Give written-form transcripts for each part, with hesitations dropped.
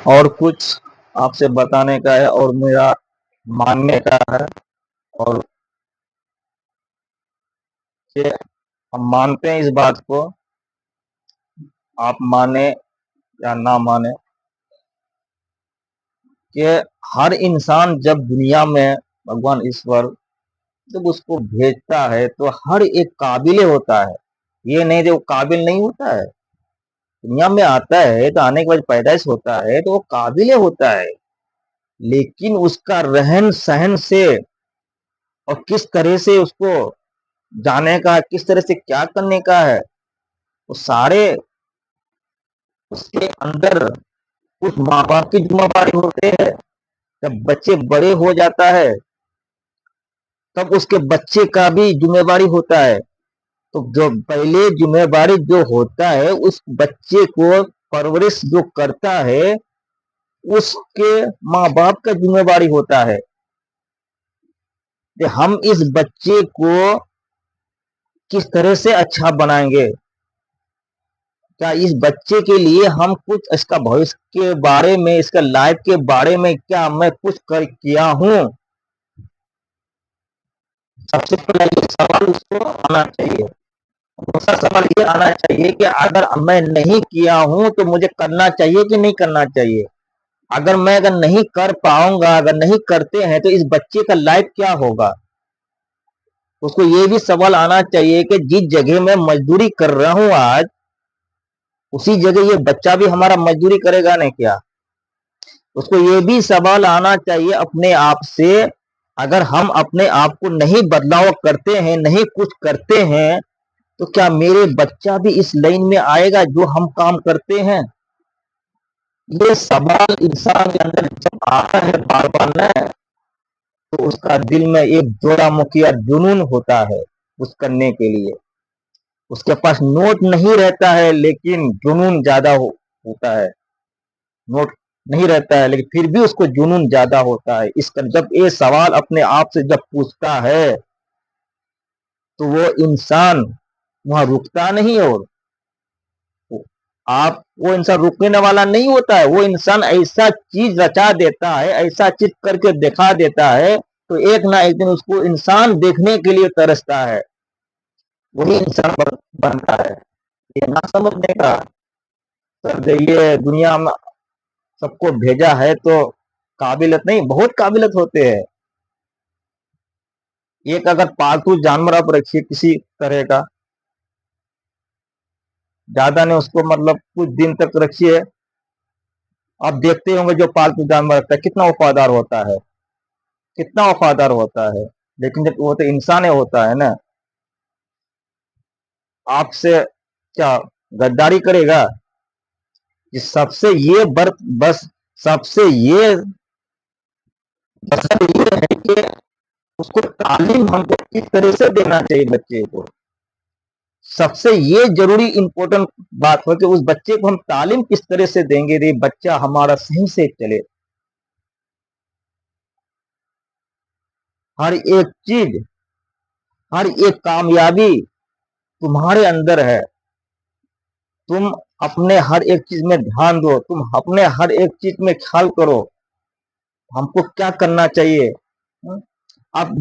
اور کچھ آپ سے بتانے کا ہے اور میرا ماننے کا ہے، اور کہ ہم مانتے ہیں اس بات کو، آپ مانے یا نہ مانے، کہ ہر انسان جب دنیا میں بھگوان ایشور جب اس کو بھیجتا ہے تو ہر ایک قابل ہوتا ہے، یہ نہیں کہ وہ قابل نہیں ہوتا ہے۔ دنیا میں آتا ہے تو آنے کے بعد پیدائش ہوتا ہے تو وہ قابل ہوتا ہے، لیکن اس کا رہن سہن سے اور کس طرح سے اس کو جانے کا، کس طرح سے کیا کرنے کا ہے، وہ سارے اس کے اندر اس ماں باپ کی ذمہ داری ہوتے ہیں۔ جب بچے بڑے ہو جاتا ہے تب اس کے بچے کا بھی ذمہ داری ہوتا ہے، تو جو پہلے ذمہ داری جو ہوتا ہے اس بچے کو پرورش جو کرتا ہے اس کے ماں باپ کا ذمہ داری ہوتا ہے کہ ہم اس بچے کو کس طرح سے اچھا بنائیں گے، کیا اس بچے کے لیے ہم کچھ اس کا بھوشیہ کے بارے میں، اس کا لائف کے بارے میں کیا میں کچھ کیا ہوں۔ سب سے پہلا یہ سوال اس کو آنا چاہیے، دوسرا سوال یہ آنا چاہیے کہ اگر میں نہیں کیا ہوں تو مجھے کرنا چاہیے کہ نہیں کرنا چاہیے۔ اگر میں نہیں کر پاؤں گا، اگر نہیں کرتے ہیں تو اس بچے کا لائف کیا ہوگا۔ اس کو یہ بھی سوال آنا چاہیے کہ جس جگہ میں مزدوری کر رہا ہوں آج، اسی جگہ یہ بچہ بھی ہمارا مزدوری کرے گا نہیں کیا۔ اس کو یہ بھی سوال آنا چاہیے اپنے آپ سے، اگر ہم اپنے آپ کو نہیں بدلاؤ کرتے ہیں، نہیں کچھ کرتے ہیں، تو کیا میرے بچہ بھی اس لائن میں آئے گا جو ہم کام کرتے ہیں۔ یہ سوال انسان کے اندر جب آتا ہے بار بار نہ، تو اس کا دل میں ایک جوڑا مکھیا جنون ہوتا ہے اس کرنے کے لیے۔ اس کے پاس نوٹ نہیں رہتا ہے لیکن جنون زیادہ ہوتا ہے، نوٹ نہیں رہتا ہے لیکن پھر بھی اس کو جنون زیادہ ہوتا ہے۔ اس کا جب یہ سوال اپنے آپ سے جب پوچھتا ہے تو وہ انسان وہاں رکتا نہیں، اور آپ وہ انسان رکنے والا نہیں ہوتا ہے، وہ انسان ایسا چیز رچا دیتا ہے، ایسا چیز کر کے دکھا دیتا ہے تو ایک نہ ایک دن اس کو انسان دیکھنے کے لیے ترستا ہے، وہی انسان بنتا ہے۔ یہ نہ سمجھنے کا، یہ دنیا میں سب کو بھیجا ہے تو قابلیت نہیں، بہت قابلیت ہوتے ہیں۔ ایک اگر پالتو جانور آپ رکھیے کسی طرح کا، زیادہ نہیں اس کو مطلب کچھ دن تک رکھیے، آپ دیکھتے ہوں گے جو پالتو جانور رکھتا ہے کتنا وفادار ہوتا ہے، کتنا وفادار ہوتا ہے، لیکن جب وہ تو انسان ہوتا ہے نا، آپ سے کیا غداری کرے گا۔ سب سے یہ بس سب سے یہ ہے کہ اس کو تعلیم ہم کو کس طرح سے دینا چاہیے بچے کو، سب سے یہ ضروری امپورٹنٹ بات ہو کہ اس بچے کو ہم تعلیم کس طرح سے دیں گے بچہ ہمارا صحیح سے چلے۔ ہر ایک چیز، ہر ایک کامیابی تمہارے اندر ہے، تم اپنے ہر ایک چیز میں دھیان دو، تم اپنے ہر ایک چیز میں خیال کرو ہم کو کیا کرنا چاہیے۔ اب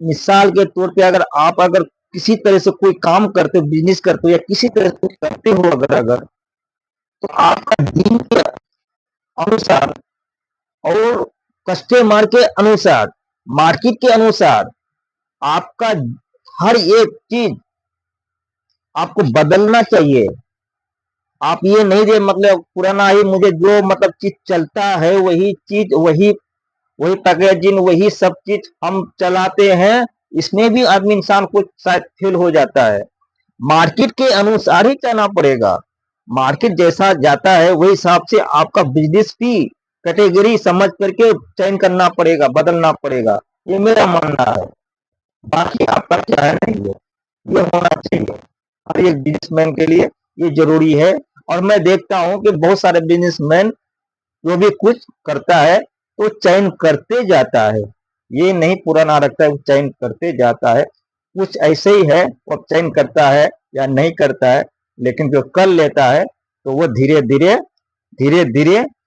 مثال کے طور پہ اگر کسی طرح سے کوئی کام کرتے ہو، بزنس کرتے ہو یا کسی طرح سے کرتے ہو اگر تو آپ کا دین کے انوسار اور کسٹمر کے انوسار، مارکیٹ کے انوسار آپ کا ہر ایک چیز آپ کو بدلنا چاہیے۔ آپ یہ نہیں دے مطلب پرانا ہی مجھے جو مطلب چیز چلتا ہے وہی چیز، وہی پیکیجنگ، وہی سب چیز ہم چلاتے ہیں، اس میں بھی آدمی انسان کو شاید فیل ہو جاتا ہے۔ مارکیٹ کے انوسار ہی چلنا پڑے گا، مارکیٹ جیسا جاتا ہے وہی حساب سے آپ کا بزنس بھی کیٹیگری سمجھ کر کے چین کرنا پڑے گا، بدلنا پڑے گا، یہ میرا ماننا ہے۔ باقی آپ کا کیا ہے نہیں، یہ ہونا چاہیے ہر ایک بزنس مین کے لیے، یہ ضروری ہے۔ اور میں دیکھتا ہوں کہ بہت سارے بزنس مین جو بھی کچھ کرتا ہے وہ چین کرتے جاتا ہے، یہ نہیں پورا نہ رکھتا ہے، وہ چین کرتے جاتا ہے۔ کچھ ایسے ہی ہے وہ چین کرتا ہے یا نہیں کرتا ہے، لیکن جو کر لیتا ہے تو وہ دھیرے دھیرے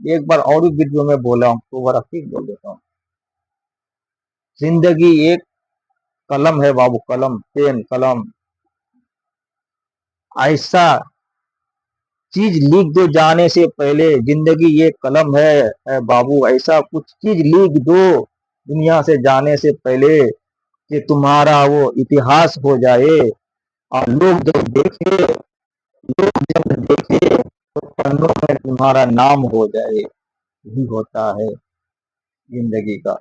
ایک بار اور بھی ویڈیو میں بولا ہوں، دوبارہ پھر بول دیتا ہوں، زندگی ایک قلم ہے بابو، قلم، پین قلم، ایسا چیز لکھ دو جانے سے پہلے، زندگی یہ قلم ہے اے بابو، ایسا کچھ چیز لکھ دو دنیا سے جانے سے پہلے کہ تمہارا وہ اتہاس ہو جائے، اور لوگ جب دیکھے تو پنوں میں تمہارا نام ہو جائے۔ یہی ہوتا ہے زندگی کا